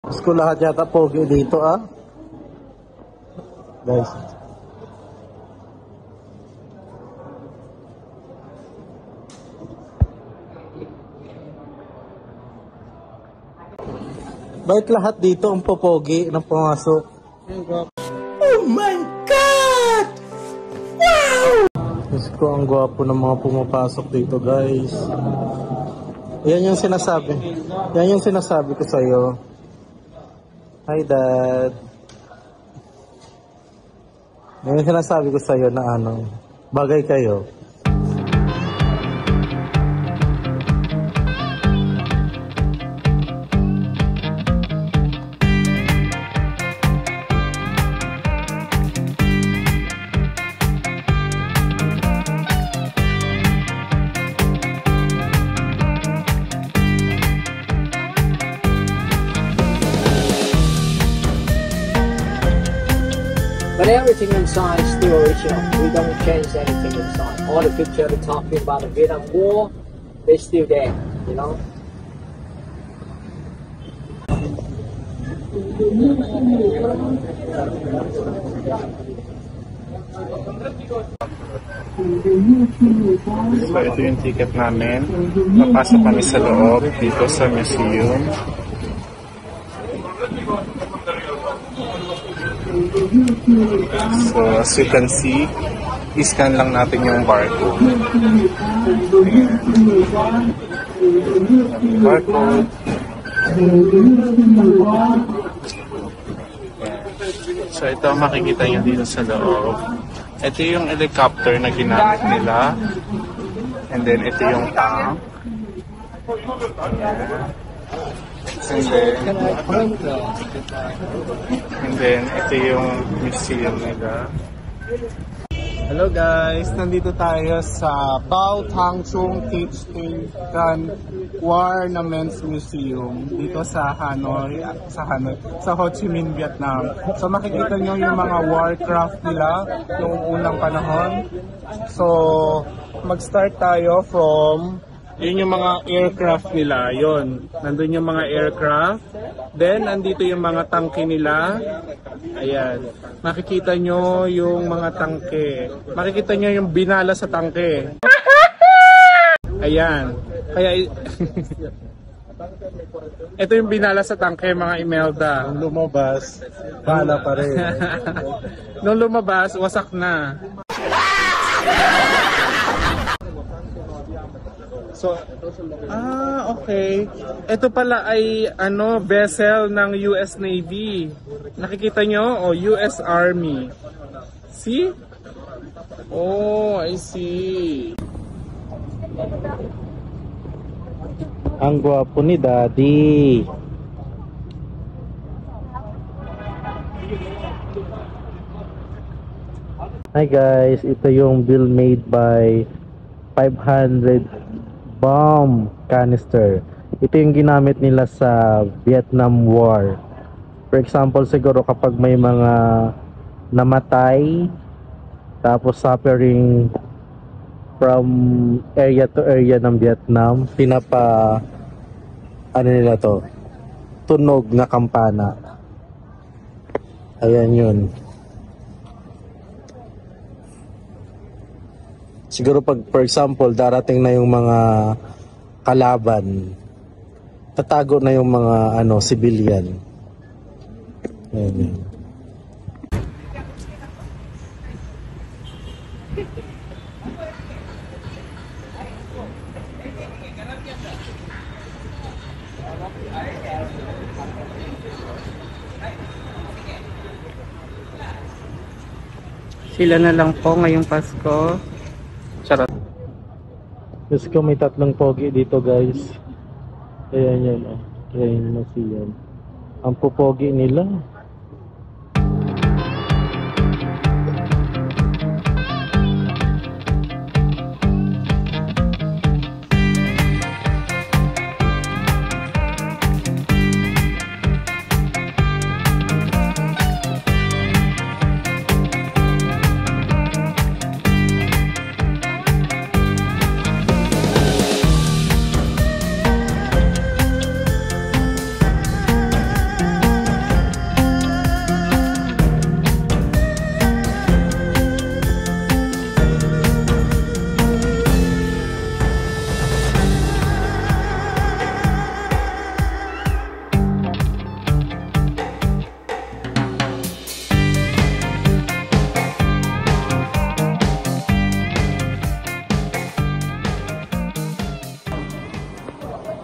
Mas ko lahat yata pogi dito ah. Guys. Bakit lahat dito ang popogi ng pumasok? Oh my God! Wow! Diyos ko, ang gwapo ng mga pumapasok dito, guys. Yan yung sinasabi. Yan yung sinasabi ko sa'yo. Hi, Dad. Yan yung sinasabi ko sa'yo na ano, bagay kayo. But everything inside is still original. We don't change anything inside. All the pictures talking about the Vietnam War, they're still there, you know. So ito yung ticket namin. Napasok kami sa loob dito sa museum. So as you can see, i-scan lang natin yung barcode. Barcode. So ito ang makikita nyo dito sa loob. Ito yung helicopter na ginamit nila. And then ito yung tank. And then ito yung museum nila. Hello guys, nandito tayo sa Bao Thang Chung Thich Tan Ornaments Museum dito sa Hanoi, sa Ho Chi Minh, Vietnam. So makikita nyo yung mga warcraft nila noong unang panahon. So mag-start tayo from yun yung mga aircraft nila, yun. Nandun yung mga aircraft. Then, nandito yung mga tangke nila. Ayan. Makikita nyo yung mga tangke. Makikita nyo yung binala sa tangke. Ayan. Kaya, ito yung binala sa tangke, mga Imelda. Nung lumabas, bala pa rin. Nung lumabas, wasak na. So, okay. Ito pala ay vessel ng US Navy. Nakikita nyo? US Army. See? Oh, I see. Ang gwapo ni Daddy. Hi guys, ito yung bill made by 500 bomb canister. Ito yung ginamit nila sa Vietnam War. For example, siguro kapag may mga namatay tapos suffering from area to area ng Vietnam, nila to, tunog na kampana. Ayan yun. Siguro pag, for example, darating na yung mga kalaban, tatago na yung mga civilian. Ayan. Sila na lang po ngayong Pasko. Charot. Diyos ko, may tatlong pogi dito guys. Ayan yan, train na siyan. Ang pupogi nila.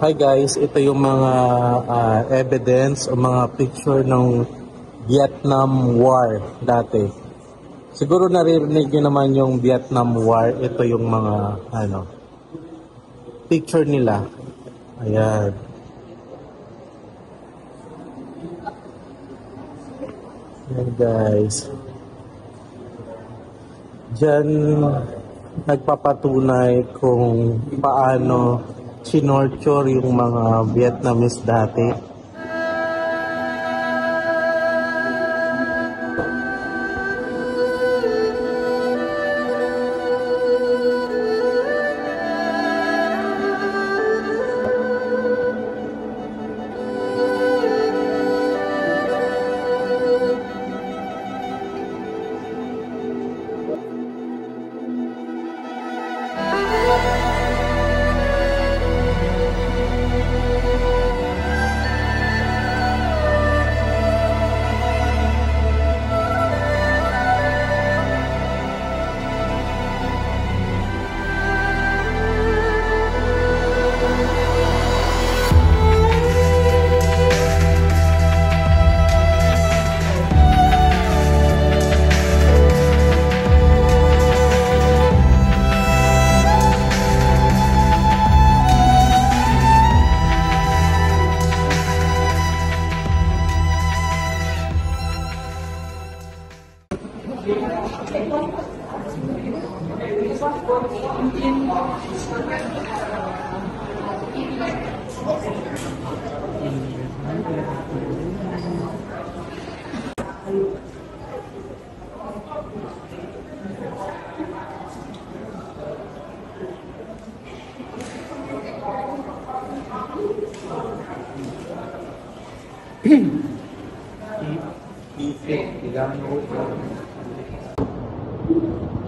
Hi guys, ito yung mga evidence o mga picture ng Vietnam War dati. Siguro naririnig nyo naman yung Vietnam War. Ito yung mga picture nila. Ayan. Ayan guys. Diyan nagpapatunay kung paano sinorture yung mga Vietnamese dati.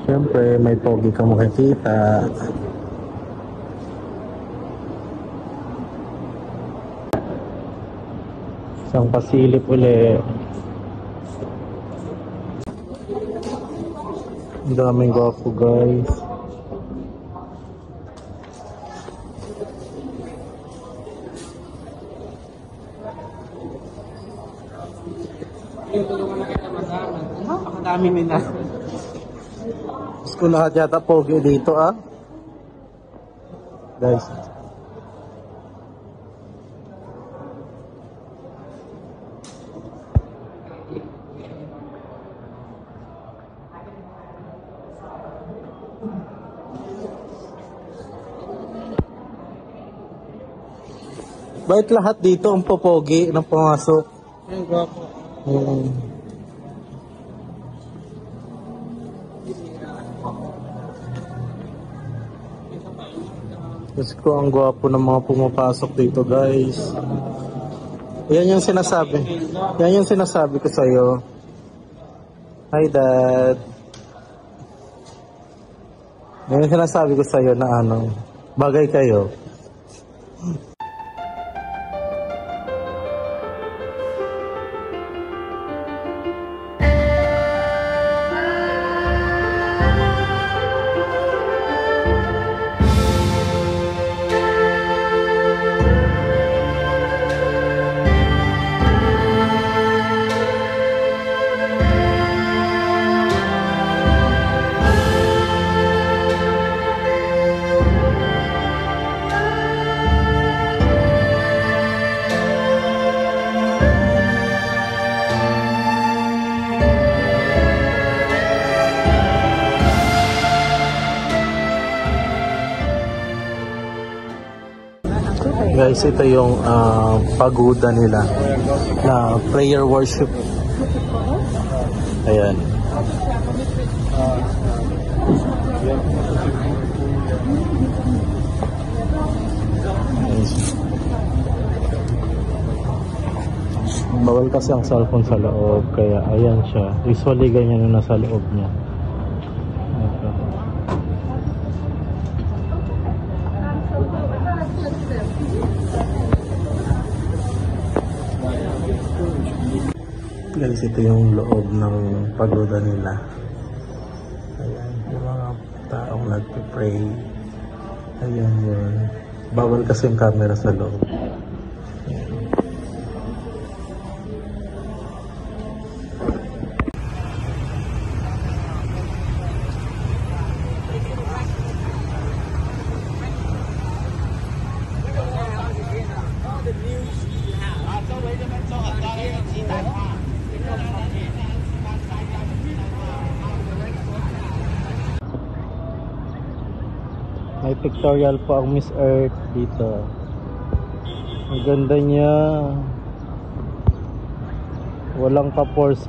Siyempre, may pogi ka makikita. Isang pasilip uli. Ang daming gwapo guys. Napakadami nila. Gusto ko lahat yata pogi dito guys. Bakit lahat dito ang popogi ng pumasok? Ay, gwapo. Gusto ko ang gwapo ng mga pumapasok dito guys. Yan yung sinasabi. Yan yung sinasabi ko sa'yo. Hi dad. Yan yung sinasabi ko sa'yo na bagay kayo. Guys, ito yung pagoda nila na prayer worship. Ayan. Bawal kasi ang cellphone sa loob, kaya ayan siya. Usually ganyan yung nasa loob niya. Guys, ito yung loob ng pagoda nila. Ayan, yung mga taong nagpipray. Ayan yun. Bawal kasi yung camera sa loob. May pictorial po ang Miss Earth dito. Ang ganda niya. Walang ka pores.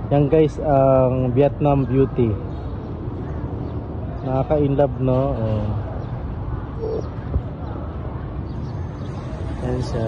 Yan guys ang Vietnam Beauty. Nakaka-inlove no. Oh. Yan siya.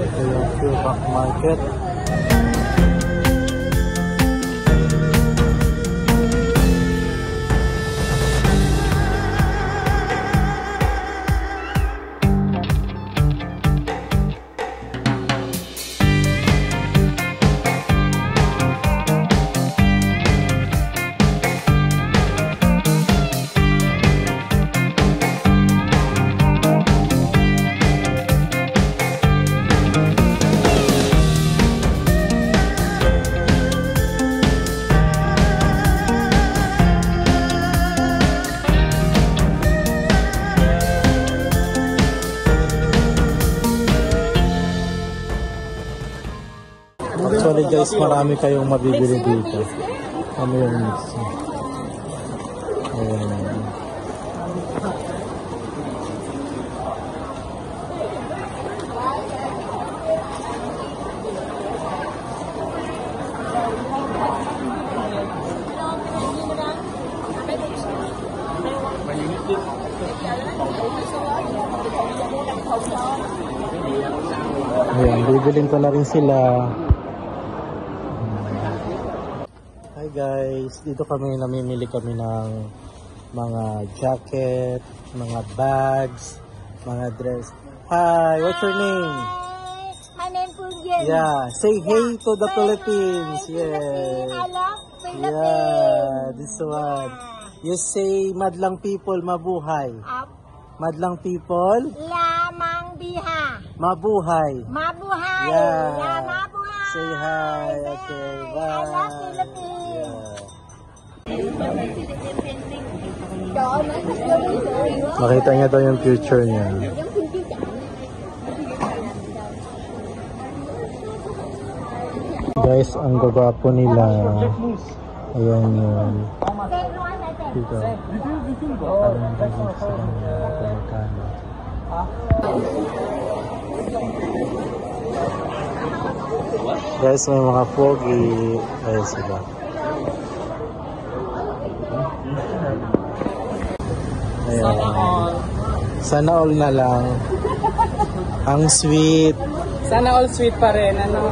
Ito yung Pure Market. Actually guys, marami kayong mabibili dito. Ano yung mix? Ayan. Ayan, bibilin ko na rin sila. Hi guys, dito namimili kami ng mga jacket, mga bags, mga dress. Hi, what's your name? My name is Jen. Yeah, say hey to the Philippines. Yeah. I love Philippines. Yeah, this one. You say madlang people mabuhay. Madlang people Lamang biha. mabuhay. Mabuhay. Yeah. Yeah, mabuhay. Say hi. Okay, bye. I love Philippines. Makita niya daw yung future niya. Guys, ang gagwapo nila. Ayan yun. Dito. Anong gagawin sa kanya? Kumagkano. Guys, may mga pogi. Ayan sila. Ayan. Sana all na lang. Ang sweet. Sana all sweet pa rin, ano?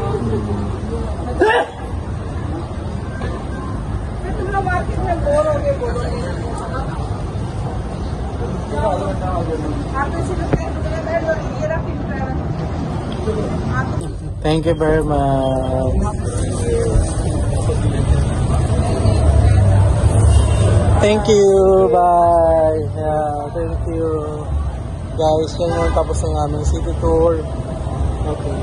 Thank you very much. Thank you. Bye. Yeah, thank you. Guys, yan yung tapos ng aming city tour. Okay.